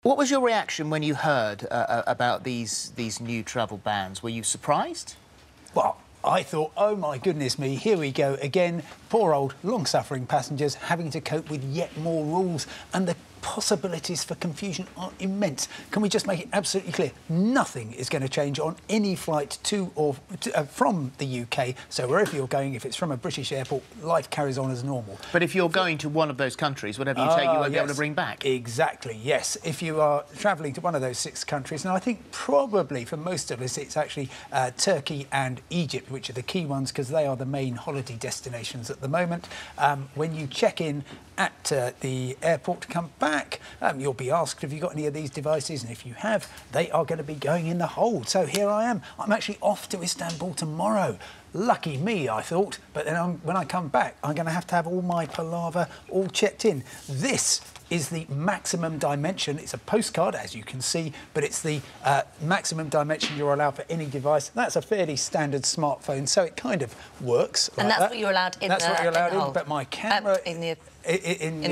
What was your reaction when you heard about these new travel bans? Were you surprised? Well, I thought, oh my goodness me, here we go again. Poor old long-suffering passengers having to cope with yet more rules, and the possibilities for confusion are immense. Can we just make it absolutely clear? Nothing is going to change on any flight to or from the UK. So wherever you're going, if it's from a British airport, life carries on as normal. But if you're going to one of those countries, whatever you take, you won't be able to bring back. Exactly, yes. If you are travelling to one of those 6 countries, and I think probably for most of us it's actually Turkey and Egypt, which are the key ones because they are the main holiday destinations at the moment. When you check in at the airport to come back, you'll be asked, have you got any of these devices? And if you have, they are going to be going in the hold. So here I am. I'm actually off to Istanbul tomorrow. Lucky me, I thought. But then when I come back, I'm going to have all my palaver all checked in. This is the maximum dimension. It's a postcard, as you can see, but it's the maximum dimension you're allowed for any device. That's a fairly standard smartphone, so it kind of works. And like that's what you're allowed in. That's what you're allowed in. Hold. But my camera in the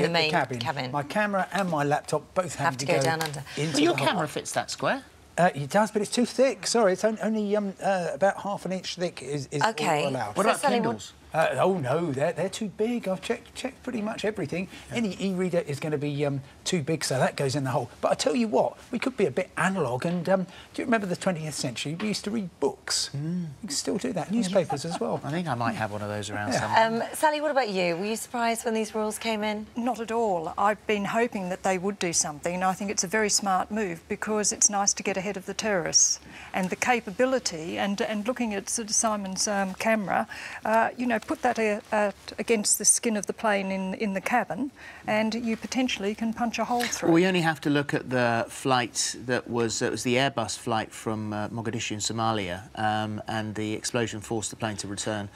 main cabin. My camera and my laptop both have to go down under. Well, your camera fits that square. It does, but it's too thick. Sorry, it's only about half an inch thick is okay. all allowed. What about Kindles? Oh no, they're too big. I've checked pretty much everything. Yeah. Any e-reader is going to be too big, so that goes in the hole. But I tell you what, we could be a bit analogue. And do you remember the 20th century? We used to read books. You can still do that. Newspapers as well. I think I might have one of those around somewhere. Sally, what about you? Were you surprised when these rules came in? Not at all. I've been hoping that they would do something, and I think it's a very smart move because it's nice to get ahead of the terrorists. And the capability, and looking at sort of Simon's camera, you know, put that against the skin of the plane in the cabin, and you potentially can punch a hole through. We only have to look at the flight that was it was the Airbus flight from Mogadishu in Somalia, and the explosion forced the plane to return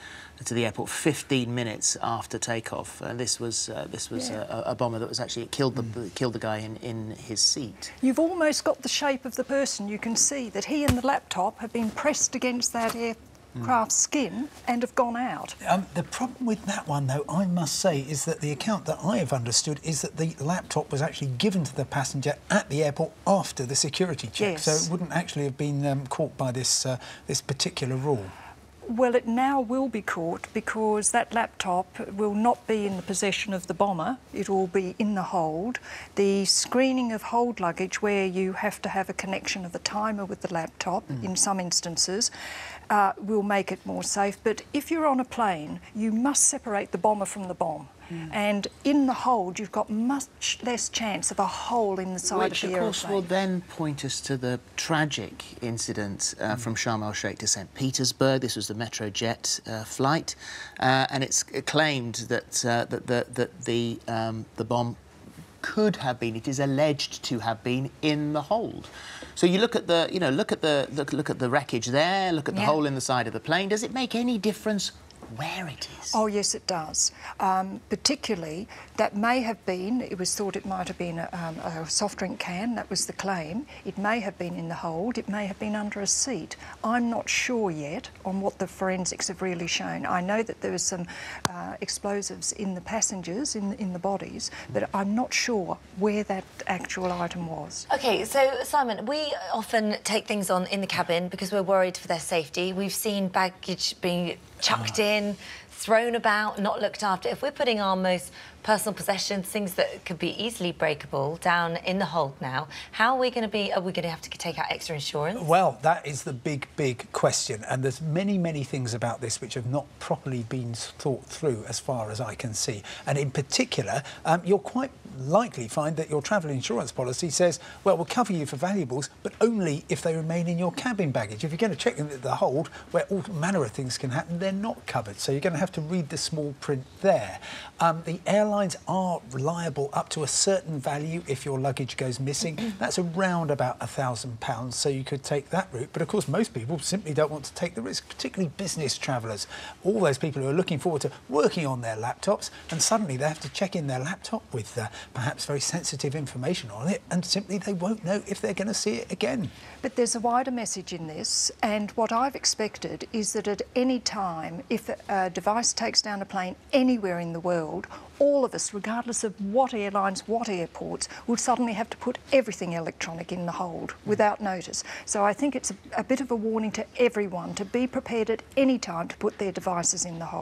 to the airport 15 minutes after takeoff. And this was a bomber that was actually killed the guy in his seat. You've almost got the shape of the person. You can see that he and the laptop have been pressed against that aircraft's skin and have gone out. The problem with that one, though, I must say, is that the account that I have understood is that the laptop was actually given to the passenger at the airport after the security check. Yes. So it wouldn't actually have been caught by this particular rule. Well, it now will be caught because that laptop will not be in the possession of the bomber. It will be in the hold. The screening of hold luggage, where you have to have a connection of a timer with the laptop in some instances, will make it more safe. But if you're on a plane, you must separate the bomber from the bomb. And in the hold, you've got much less chance of a hole in the side of the aeroplane. Which, of course, will then point us to the tragic incident from Sharm el-Sheikh to St. Petersburg. This was the Metrojet flight, and it's claimed that the bomb could have been, it is alleged to have been, in the hold. So you look at the, look at the wreckage there, look at the hole in the side of the plane. Does it make any difference where it is? Oh, yes, it does. Particularly, that may have been, it was thought it might have been a soft drink can, that was the claim. It may have been in the hold, it may have been under a seat. I'm not sure yet on what the forensics have really shown. I know that there was some explosives in the passengers, in the bodies, but I'm not sure where that actual item was. OK, so, Simon, we often take things on in the cabin because we're worried for their safety. We've seen baggage being chucked in, thrown about, not looked after. If we're putting our most personal possessions, things that could be easily breakable, down in the hold now, how are we going to be? Are we going to have to take out extra insurance? Well, that is the big question, and there's many things about this which have not properly been thought through as far as I can see. And in particular, you'll quite likely find that your travel insurance policy says, well, we'll cover you for valuables, but only if they remain in your cabin baggage. If you're going to check them at the hold, where all manner of things can happen, they're not covered. So you're going to have to read the small print there. The airlines are liable up to a certain value if your luggage goes missing. That's around about £1,000, so you could take that route. But of course, most people simply don't want to take the risk, particularly business travellers. All those people who are looking forward to working on their laptops, and suddenly they have to check in their laptop with perhaps very sensitive information on it, and simply they won't know if they're going to see it again. But there's a wider message in this, and what I've expected is that at any time, if a device takes down a plane anywhere in the world, all of us, regardless of what airlines, what airports, would suddenly have to put everything electronic in the hold without notice. So I think it's a bit of a warning to everyone to be prepared at any time to put their devices in the hold.